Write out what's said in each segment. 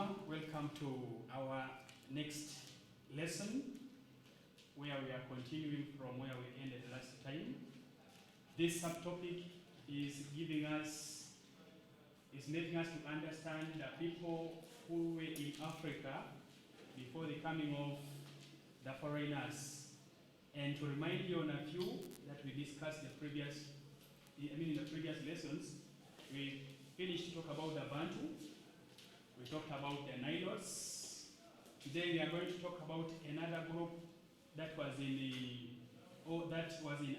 everyone, welcome to our next lesson where we are continuing from where we ended last time. This subtopic is making us to understand the people who were in Africa before the coming of the foreigners, and to remind you on a few that we discussed in the previous lessons. We finished to talk about the Bantu. We talked about the Nilotes. Today we are going to talk about another group that was in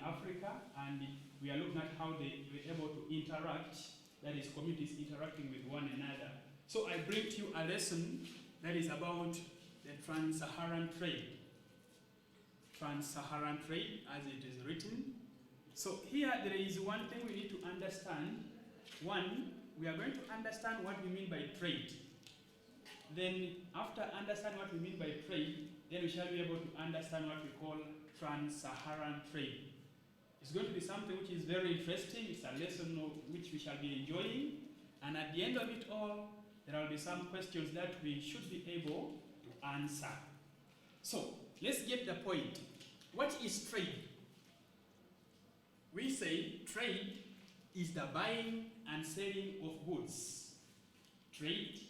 Africa, and we are looking at how they were able to interact, that is, communities interacting with one another. So I bring to you a lesson that is about the TransSaharan Trade. TransSaharan Trade, as it is written. So here there is one thing we need to understand. One, we are going to understand what we mean by trade. Then after understanding what we mean by trade, then we shall be able to understand what we call Trans-Saharan Trade. It's going to be something which is very interesting. It's a lesson which we shall be enjoying. And at the end of it all, there will be some questions that we should be able to answer. So let's get the point. What is trade? We say trade is the buying and selling of goods. Trade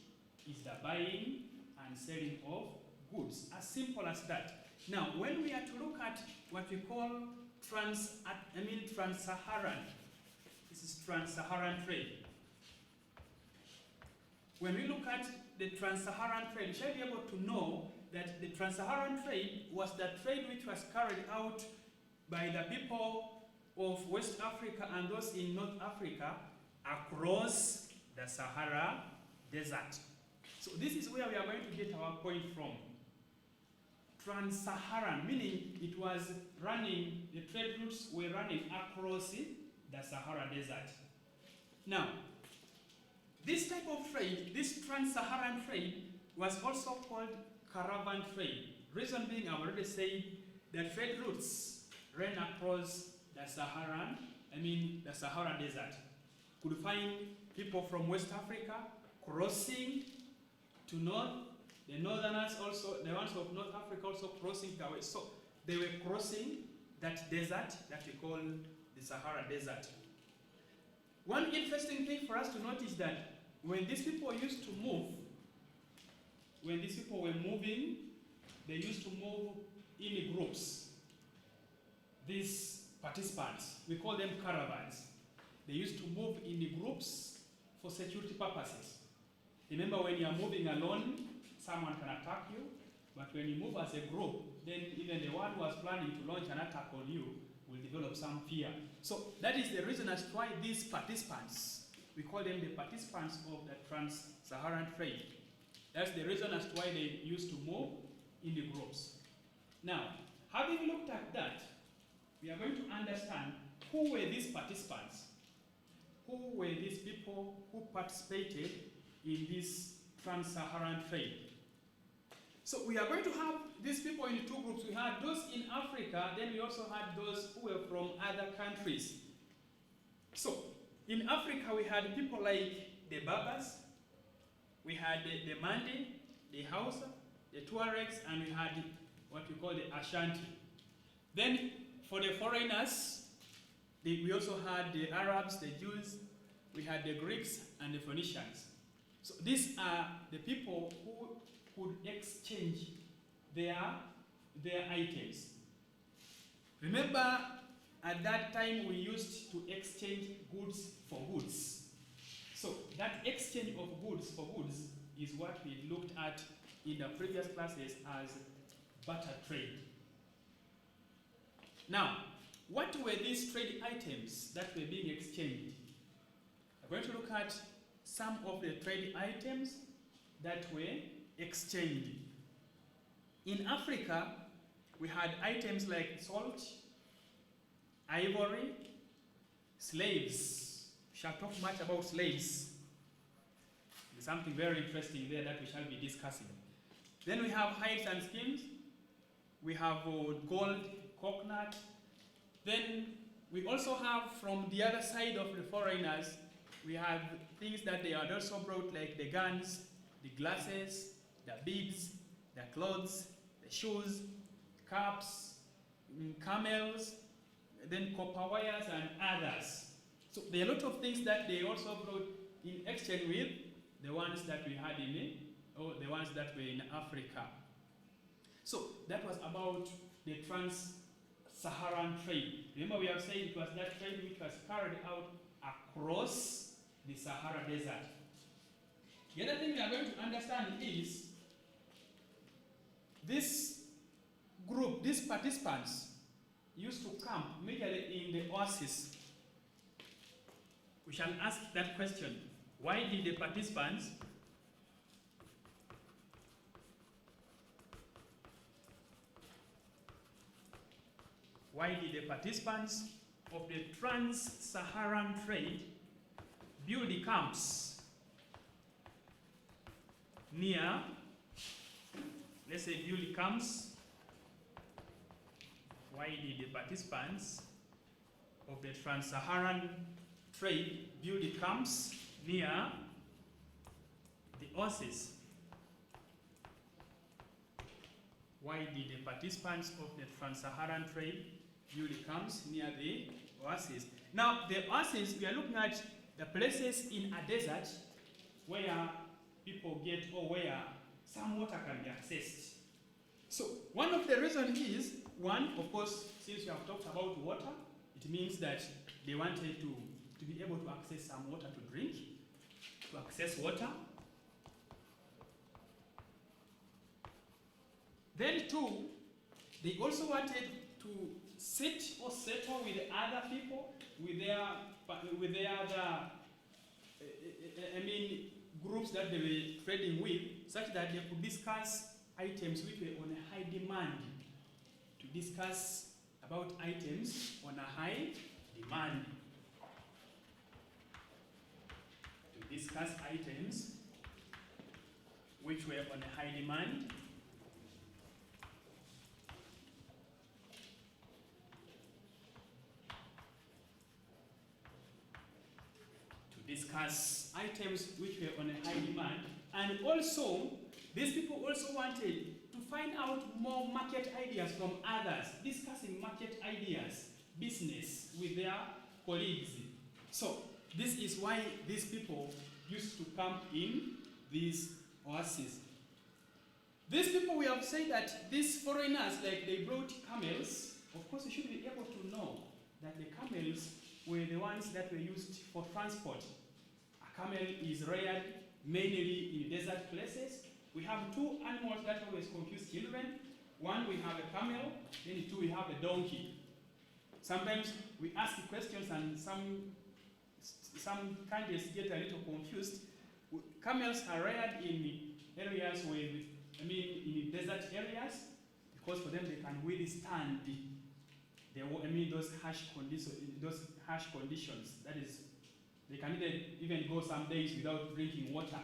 is the buying and selling of goods. As simple as that. Now, when we are to look at what we call Trans-Saharan, this is Trans-Saharan Trade. When we look at the Trans-Saharan Trade, we shall be able to know that the Trans-Saharan Trade was the trade which was carried out by the people of West Africa and those in North Africa across the Sahara Desert. So this is where we are going to get our point from. Trans-Saharan, meaning it was running, the trade routes were running across the Sahara Desert. Now, this type of trade, this Trans-Saharan trade, was also called caravan trade. Reason being, I've already said, the trade routes ran across the Sahara Desert. Could find people from West Africa crossing to north, the northerners also, the ones of North Africa also crossing the west. So they were crossing that desert that we call the Sahara Desert. One interesting thing for us to notice that when these people used to move, when these people were moving, they used to move in groups. These participants, we call them caravans. They used to move in groups for security purposes. Remember, when you are moving alone, someone can attack you, but when you move as a group, then even the one who was planning to launch an attack on you will develop some fear. So that is the reason as to why these participants, we call them the participants of the Trans-Saharan Trade. That's the reason as to why they used to move in the groups. Now, having looked at that, we are going to understand who were these participants, who were these people who participated in this Trans-Saharan Trade. So we are going to have these people in two groups. We had those in Africa, then we also had those who were from other countries. So in Africa, we had people like the Berbers, we had the Mande, the Hausa, the Tuaregs, and we had what we call the Ashanti. Then for the foreigners, we also had the Arabs, the Jews, we had the Greeks, and the Phoenicians. So these are the people who could exchange their items. Remember, at that time we used to exchange goods for goods. So that exchange of goods for goods is what we looked at in the previous classes as barter trade. Now, what were these trade items that were being exchanged? We're going to look at some of the trade items that were exchanged. In Africa, we had items like salt, ivory, slaves. We shall talk much about slaves. There's something very interesting there that we shall be discussing. Then we have hides and skins. We have gold, coconut. Then we also have, from the other side of the foreigners, we have things that they had also brought, like the guns, the glasses, the beads, the clothes, the shoes, cups, camels, then copper wires and others. So there are a lot of things that they also brought in exchange with the ones that we had or the ones that were in Africa. So that was about the Trans-Saharan trade. Remember we have said it was that trade which was carried out across the Sahara Desert. The other thing we are going to understand is this group, these participants, used to camp majorly in the oasis. We shall ask that question. Why did the participants of the Trans-Saharan trade build the camps near, let's say build the camps? Why did the participants of the Trans-Saharan trade build the camps near the oasis? Why did the participants of the Trans-Saharan trade build the camps near the oasis? Now, the oasis, we are looking at the places in a desert where people get, or where some water can be accessed. So, one of the reasons is, one, of course, since we have talked about water, it means that they wanted to be able to access some water to drink, to access water. Then two, they also wanted to sit or settle with other people, with their other, groups that they were trading with, such that they could discuss items which were on a high demand. To discuss about items on a high demand. To discuss items which were on a high demand. Discuss items which were on a high demand, and also these people also wanted to find out more market ideas from others, discussing market ideas, business with their colleagues. So this is why these people used to camp in these oases. These people, we have said that these foreigners, like they brought camels. Of course, you should be able to know that the camels were the ones that were used for transport. A camel is reared mainly in desert places. We have two animals that always confuse children. One, we have a camel, then two, we have a donkey. Sometimes we ask questions and some candidates get a little confused. Camels are reared in areas in desert areas, because for them they can withstand those harsh conditions. That is, they can even go some days without drinking water.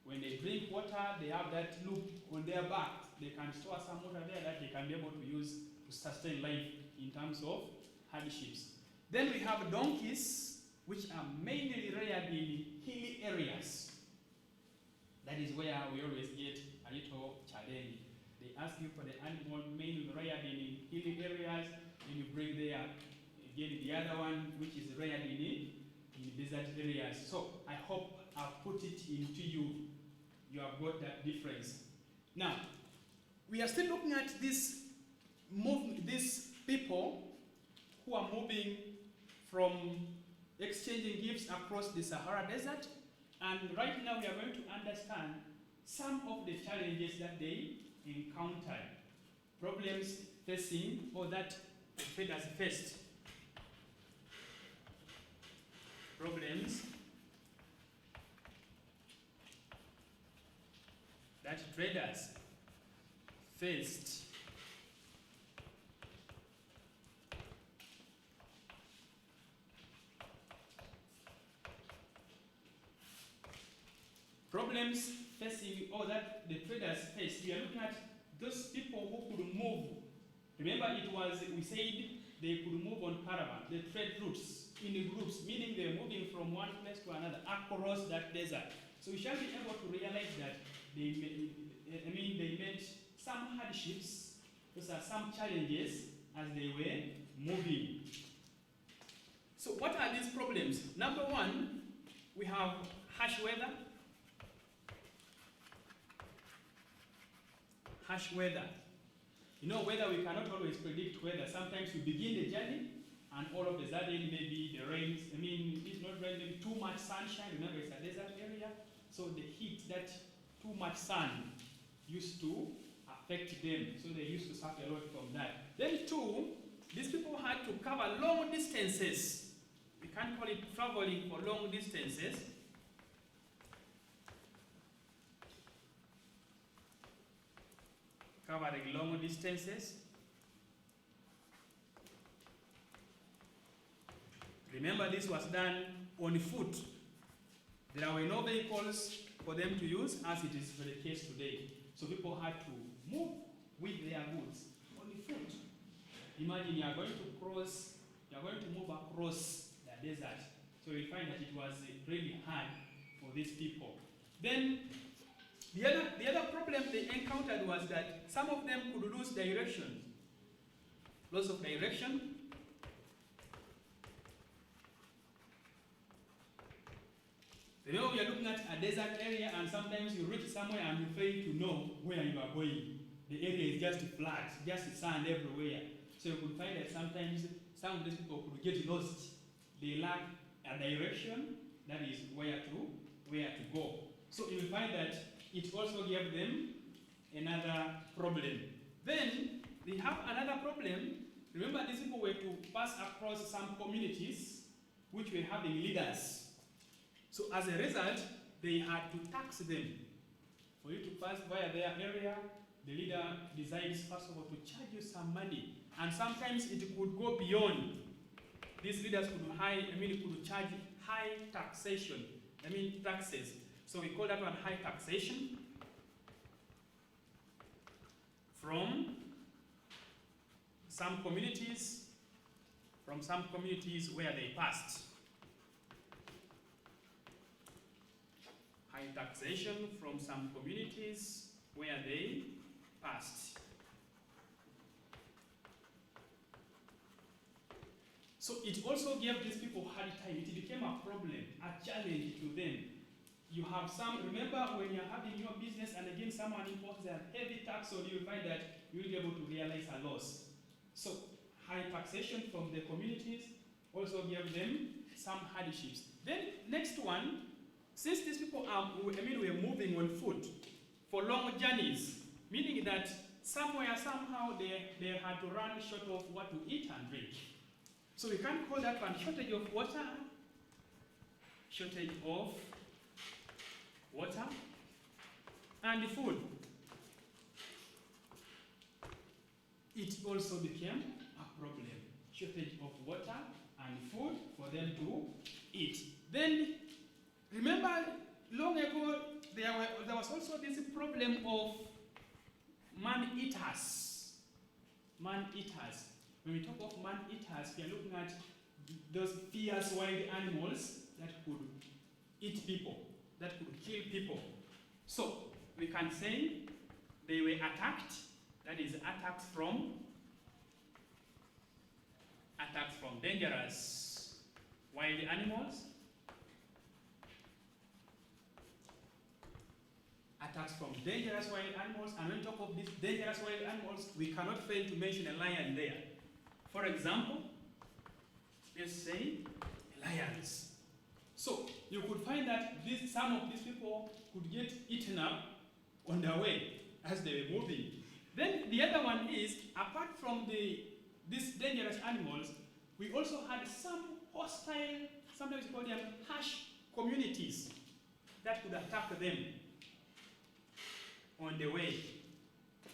When they drink water, they have that loop on their back. They can store some water there that they can be able to use to sustain life in terms of hardships. Then we have donkeys, which are mainly reared in hilly areas. That is where we always get a little challenge. They ask you for the animal mainly reared in hilly areas, and you bring there again the other one which is reared in desert areas. So I hope I've put it into you. You have got that difference. Now, we are still looking at these people who are moving from exchanging gifts across the Sahara Desert. And right now we are going to understand some of the challenges that they encountered, problems facing, or that traders faced. Problems that traders faced. Problems facing, or that the traders faced. We are looking at those people who could move. Remember, we said they could move on caravan, the trade routes, in groups, meaning they're moving from one place to another across that desert. So we shall be able to realize that they met some hardships, those are some challenges as they were moving. So what are these problems? Number one, we have harsh weather. Harsh weather. You know, weather, we cannot always predict weather. Sometimes we begin the journey and all of a sudden maybe the rains, it's not rain, maybe too much sunshine. Remember, it's a desert area. So the heat, that too much sun used to affect them. So they used to suffer a lot from that. Then two, these people had to cover long distances. We can't call it traveling for long distances. Covering long distances. Remember, this was done on foot. There were no vehicles for them to use, as it is for the case today. So people had to move with their goods on foot. Imagine you are going to move across the desert. So you find that it was really hard for these people. Then the other problem they encountered was that some of them could lose direction. Loss of direction. Remember, we are looking at a desert area, and sometimes you reach somewhere and you fail to know where you are going. The area is just flat, just sand everywhere. So you could find that sometimes some of these people could get lost. They lack a direction, that is where to go. So you will find that it also gave them another problem. Then they have another problem. Remember, these people were to pass across some communities which were having leaders. So as a result, they had to tax them. For you to pass via their area, the leader decides first of all to charge you some money. And sometimes it could go beyond. These leaders could charge high taxation. Taxes. So we call that one high taxation from some communities where they passed. High taxation from some communities where they passed. So it also gave these people hard time. It became a problem, a challenge to them. You have some, remember when you're having your business and again someone imposes a heavy tax on you, find that you'll be able to realize a loss. So high taxation from the communities also gave them some hardships. Then next one, since these people were moving on foot for long journeys, meaning that somehow they had to run short of what to eat and drink. So we can call that one shortage of water and food. It also became a problem. Shortage of water and food for them to eat. Then remember, long ago there was also this problem of man-eaters. Man-eaters. When we talk of man-eaters, we are looking at those fierce wild animals that could eat people, that could kill people. So we can say they were attacked, that is attacks from dangerous wild animals, and when we talk of these dangerous wild animals, we cannot fail to mention a lion there. For example, let's say lions. So you could find that some of these people could get eaten up on their way as they were moving. Then the other one is, apart from these dangerous animals, we also had some hostile, sometimes we call them harsh communities that could attack them on the way.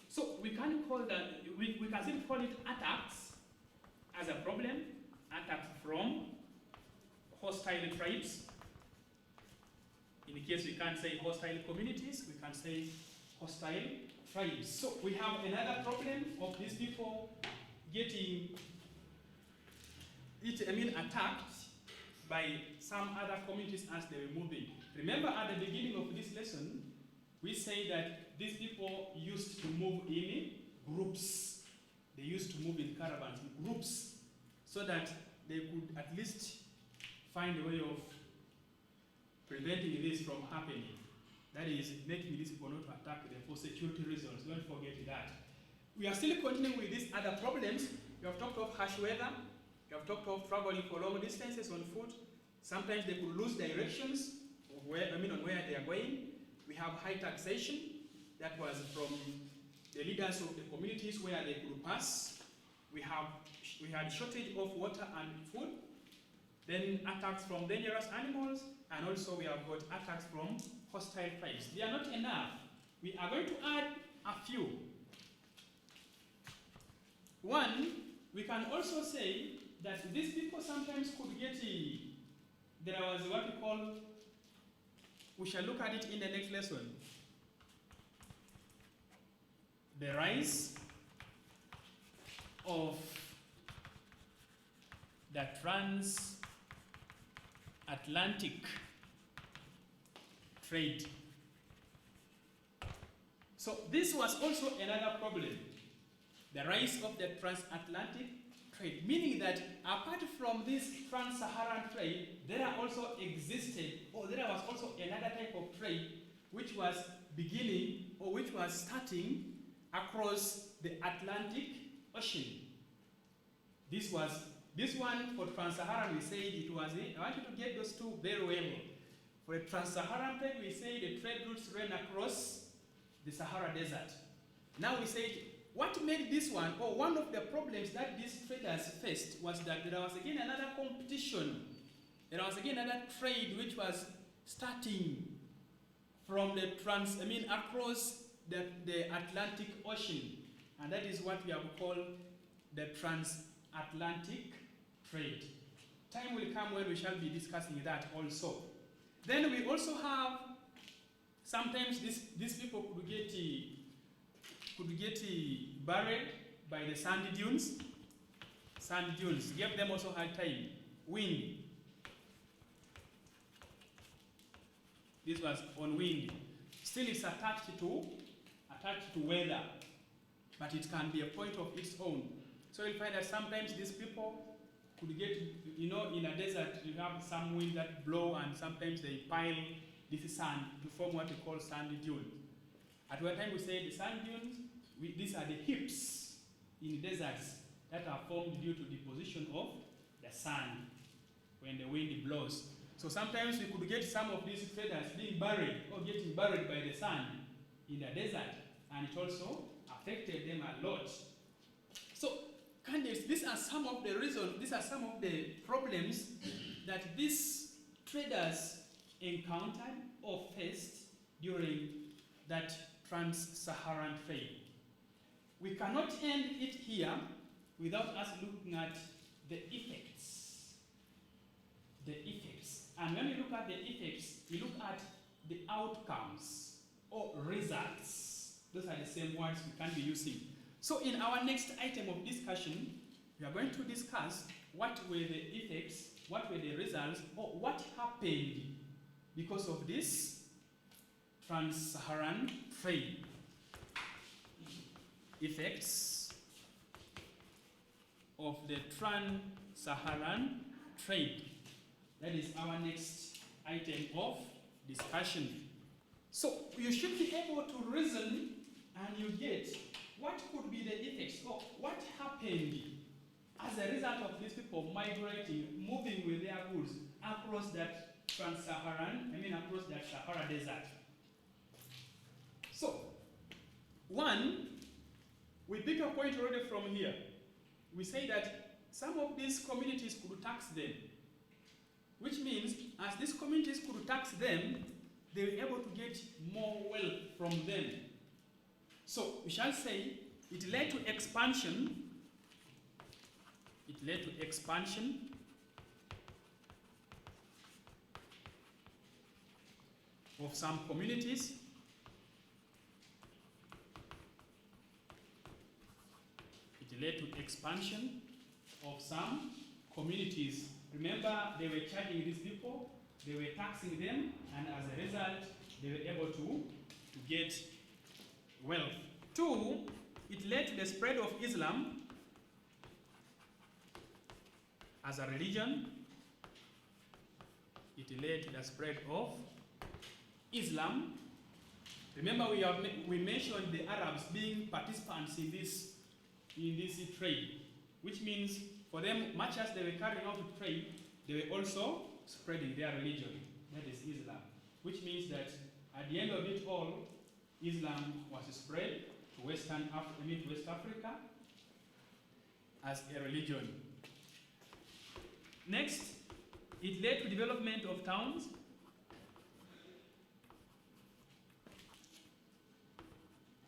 So we can call that, we can simply call it attacks as a problem, attacks from hostile tribes. In the case we can't say hostile communities, we can say hostile tribes. So we have another problem of these people getting attacked by some other communities as they were moving. Remember at the beginning of this lesson, we say that these people used to move in groups. They used to move in caravans, in groups, so that they could at least find a way of preventing this from happening. That is, making these people not to attack them for security reasons. Don't forget that. We are still continuing with these other problems. We have talked of harsh weather. We have talked of traveling for long distances on foot. Sometimes they could lose directions of on where they are going. We have high taxation. That was from the leaders of the communities where they could pass. We had shortage of water and food. Then attacks from dangerous animals, and also we have got attacks from hostile tribes. They are not enough. We are going to add a few. One, we can also say that these people sometimes could get there was what we call, we shall look at it in the next lesson, the rise of the transatlantic trade. So this was also another problem, the rise of the transatlantic trade, meaning that apart from this trans-Saharan trade, there was also another type of trade which was beginning or which was starting across the Atlantic Ocean. This one for trans-Saharan, we said it was, I want you to get those two very well. For the trans-Saharan trade, we say the trade routes ran across the Sahara Desert. Now we say, what made this one, or one of the problems that these traders faced was that there was again another competition. There was again another trade which was starting from the across the Atlantic Ocean. And that is what we have called the transatlantic trade. Time will come when we shall be discussing that also. Then we also have, sometimes these people could get buried by the sand dunes. Sand dunes gave them also hard time. Wind. This was on wind. Still it's attached to weather, but it can be a point of its own. So you'll find that sometimes these people could get, in a desert you have some wind that blow, and sometimes they pile this sand to form what we call sand dunes. At one time we say the sand dunes, these are the heaps in deserts that are formed due to deposition of the sand when the wind blows. So sometimes we could get some of these traders being buried or getting buried by the sand in the desert, and it also affected them a lot. So candidates, these are some of the reasons, these are some of the problems that these traders encountered or faced during that trans-Saharan trade. We cannot end it here without us looking at the effects. The effects. And when we look at the effects, we look at the outcomes or results. Those are the same words we can be using. So in our next item of discussion, we are going to discuss what were the effects, what were the results, or what happened because of this trans-Saharan trade. Effects of the trans-Saharan trade. That is our next item of discussion. So you should be able to reason and you get what could be the effects or what happened as a result of these people migrating, moving with their goods across that trans-Saharan, across that Sahara Desert. So, one, we pick a point already from here. We say that some of these communities could tax them, which means as these communities could tax them, they were able to get more wealth from them. So we shall say it led to expansion. It led to expansion of some communities. It led to expansion of some communities. Remember, they were charging these people they were taxing them, and as a result, they were able to get wealth. 2, it led to the spread of Islam as a religion. It led to the spread of Islam. Remember, we mentioned the Arabs being participants in this trade, which means for them, much as they were carrying out the trade, they were also spreading their religion, that is Islam. Which means that at the end of it all, Islam was spread to West Africa as a religion. Next, it led to development of towns.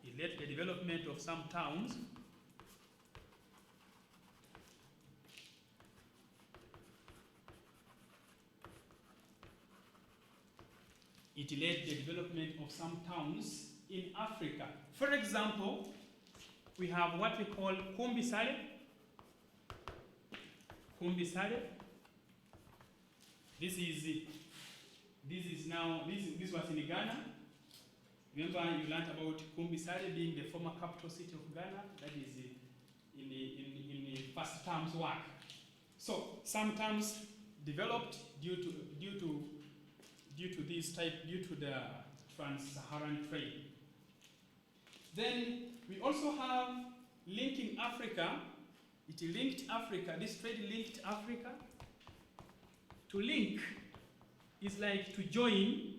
It led to the development of some towns. It led to the development of some towns in Africa. For example, we have what we call Kumbisale. Kumbisale. This was in Ghana. Remember, you learned about Kumbisale being the former capital city of Ghana. That is in the first term's work. So some terms developed due to the Trans-Saharan Trade. Then we also have linking Africa. It linked Africa. This trade linked Africa. To link is like to join.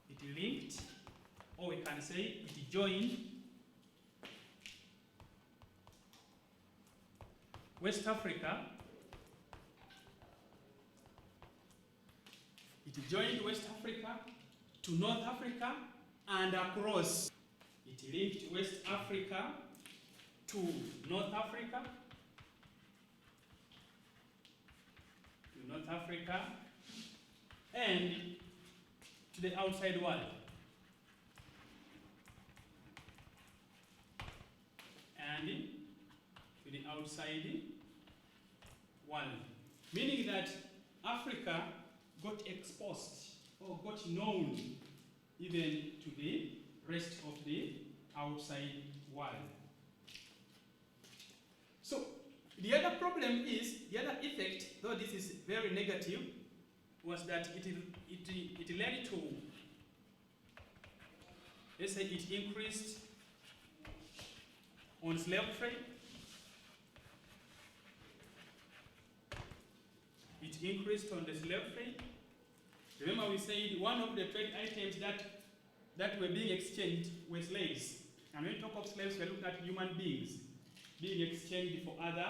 It linked, or we can say it joined West Africa. It joined West Africa to North Africa and across. It linked West Africa to North Africa, and to the outside world. And to the outside world. Meaning that Africa got exposed or got known even to the rest of the outside world. So the other problem is, the other effect, though this is very negative, was that it led to, let's say it increased on slave trade. It increased on the slave trade. Remember, we said one of the trade items that were being exchanged were slaves. And when we talk of slaves, we're looking at human beings being exchanged for other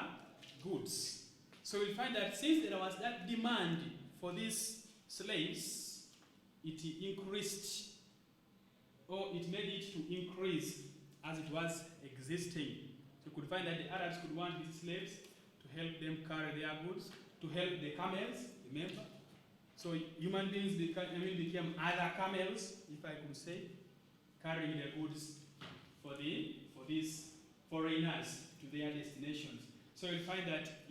goods. So we find that since there was that demand for these slaves, it increased, or it made it to increase as it was existing. So you could find that the Arabs could want these slaves to help them carry their goods, to help the camels, remember? So human beings became other camels, if I could say, carrying the goods for these foreigners to their destinations. So you'll find that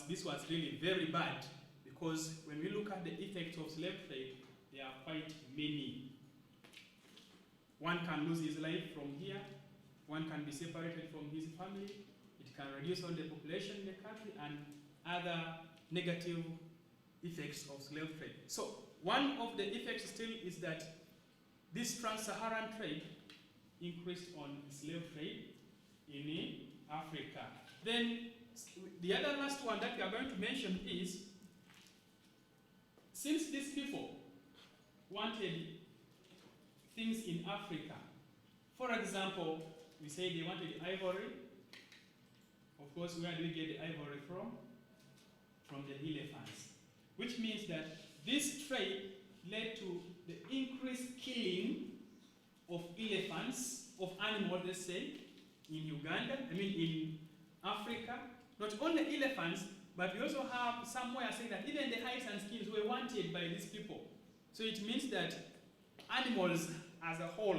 this was really very bad, because when we look at the effects of slave trade, there are quite many. One can lose his life from here, one can be separated from his family, it can reduce on the population in the country, and other negative effects of slave trade. So one of the effects still is that this trans-Saharan trade increased on slave trade in Africa. Then the other last one that we are going to mention is, since these people wanted things in Africa, for example, we say they wanted ivory. Of course, where do we get the ivory from? From the elephants. Which means that this trade led to the increased killing of elephants, of animals, let's say, in Uganda, in Africa. Not only elephants, but we also have somewhere saying that even the hides and skins were wanted by these people. So it means that animals as a whole,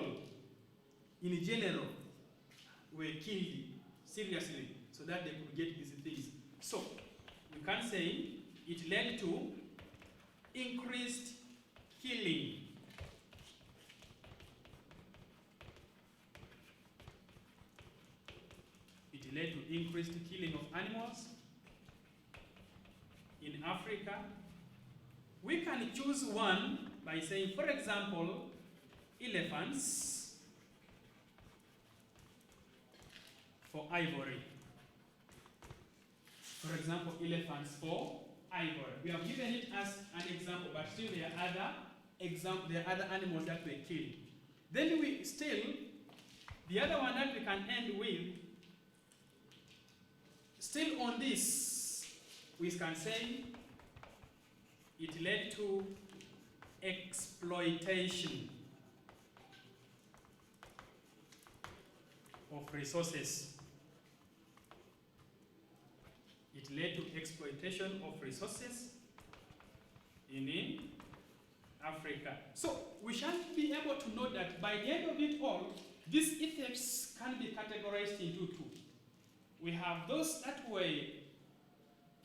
in general, were killed seriously so that they could get these things. So you can say it led to increased killing. It led to increased killing of animals in Africa. We can choose one by saying, for example, elephants for ivory. For example, elephants for ivory. We have given it as an example, but still there are other animals that were killed. Then we still, the other one that we can end with, still on this, we can say it led to exploitation of resources. It led to exploitation of resources in Africa. So we shall be able to know that by the end of it all, these effects can be categorized into two. We have those that were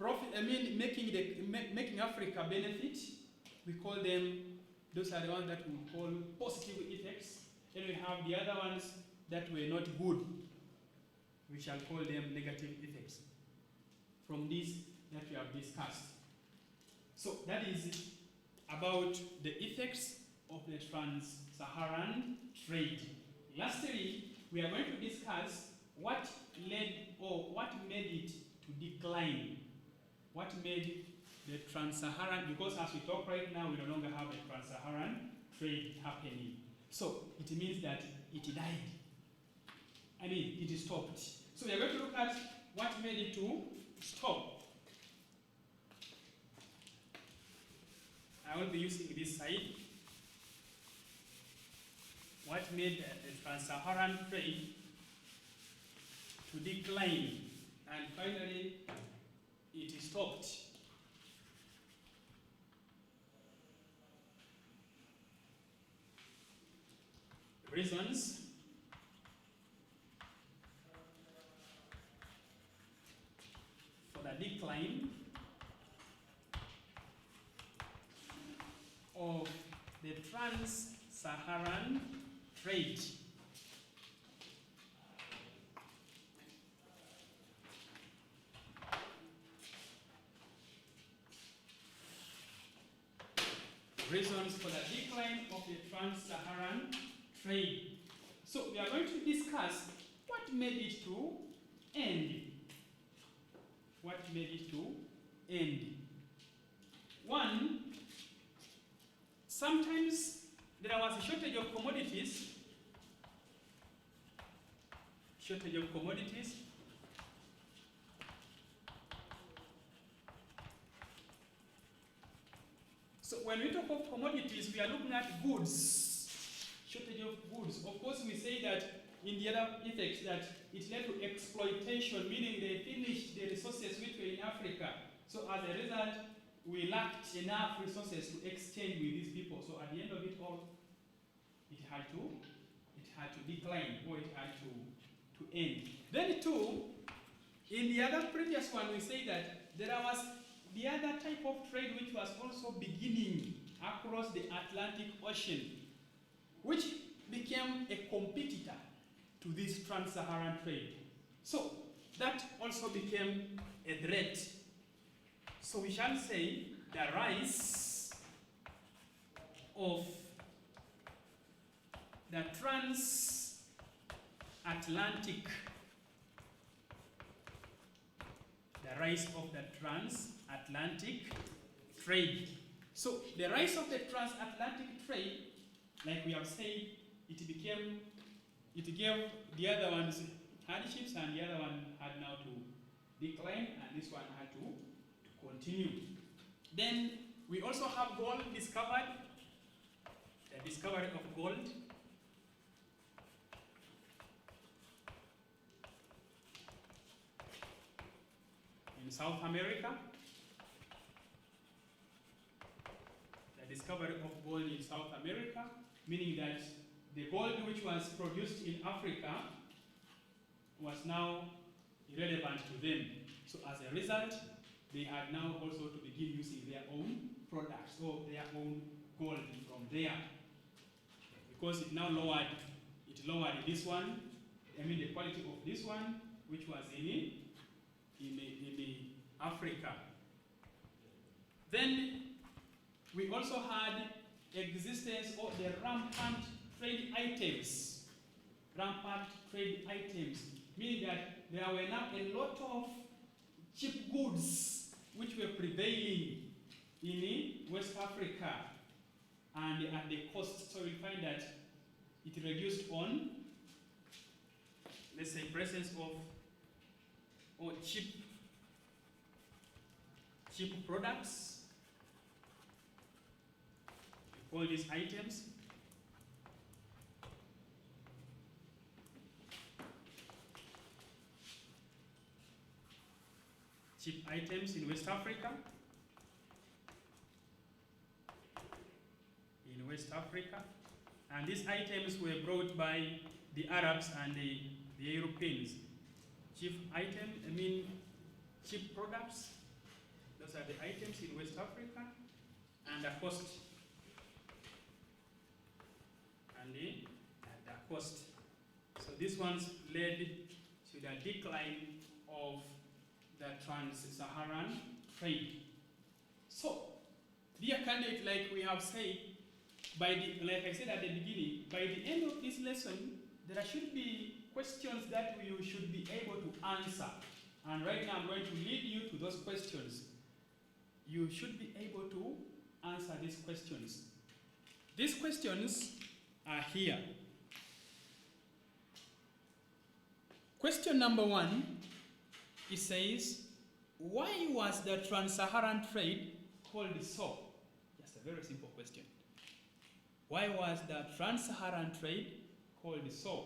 making Africa benefit. We call them, those are the ones that we call positive effects. Then we have the other ones that were not good. We shall call them negative effects from these that we have discussed. So that is about the effects of the Trans-Saharan trade. Lastly, we are going to discuss what led or what made it to decline. What made the Trans-Saharan, because as we talk right now, we no longer have a Trans-Saharan trade happening. So it means that it died. It stopped. So we are going to look at what made it to stop. I will be using this side. What made the Trans-Saharan trade to decline, and finally it stopped. Reasons for the decline of the Trans-Saharan trade. Reasons for the decline of the Trans-Saharan trade. So we are going to discuss what made it to end. What made it to end? One, sometimes there was a shortage of commodities. Shortage of commodities. So when we talk of commodities, we are looking at goods, shortage of goods. Of course, we say that in the other effects that it led to exploitation, meaning they finished the resources which were in Africa. So as a result, we lacked enough resources to exchange with these people. So at the end of it all, it had to decline, or it had to end. Then two, in the other previous one, we say that there was the other type of trade which was also beginning across the Atlantic Ocean, which became a competitor to this Trans-Saharan trade. So that also became a threat. So we shall say the rise of the transatlantic, trade. So the rise of the transatlantic trade, like we have said, it gave the other ones hardships, and the other one had now to decline, and this one had to continue. Then we also have gold discovered, the discovery of gold. In South America, the discovery of gold in South America, meaning that the gold which was produced in Africa was now irrelevant to them. So as a result, they had now also to begin using their own products or their own gold from there. Because it now lowered this one, I mean the quality of this one, which was in Africa. Then we also had existence of the rampant trade items. Rampant trade items, meaning that there were now a lot of cheap goods which were prevailing in West Africa and at the coast. So we find that it reduced on, let's say, presence of cheap products. We call these items. Cheap items in West Africa. And these items were brought by the Arabs and the Europeans. Cheap products. Those are the items in West Africa and the coast. So these ones led to the decline of the Trans-Saharan Trade. So, dear candidate, like we have said, like I said at the beginning, by the end of this lesson, there should be questions that you should be able to answer. And right now I'm going to lead you to those questions. You should be able to answer these questions. These questions are here. Question number 1, it says, why was the Trans-Saharan Trade called so? Just a very simple question. Why was the Trans-Saharan Trade called so?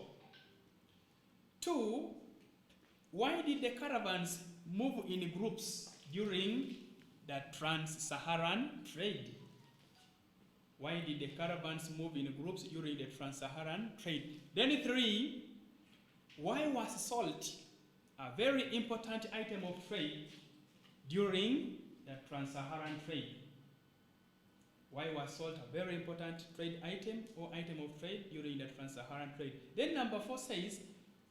2, why did the caravans move in groups during the Trans-Saharan Trade? Why did the caravans move in groups during the Trans-Saharan Trade? Then 3, why was salt a very important item of trade during the Trans-Saharan Trade? Why was salt a very important trade item or item of trade during the Trans-Saharan Trade? Then number 4 says,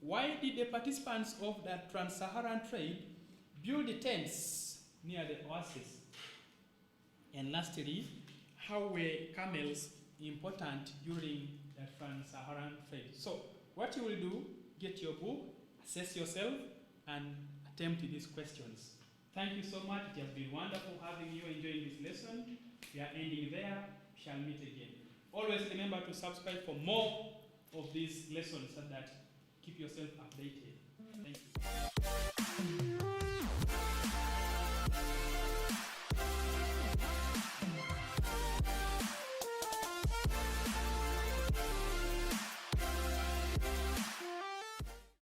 why did the participants of the Trans-Saharan Trade build tents near the oasis? And lastly, how were camels important during the Trans-Saharan Trade? So what you will do, get your book, assess yourself, and attempt these questions. Thank you so much. It has been wonderful having you enjoying this lesson. We are ending there. We shall meet again. Always remember to subscribe for more of these lessons so that keep yourself updated. Thank you.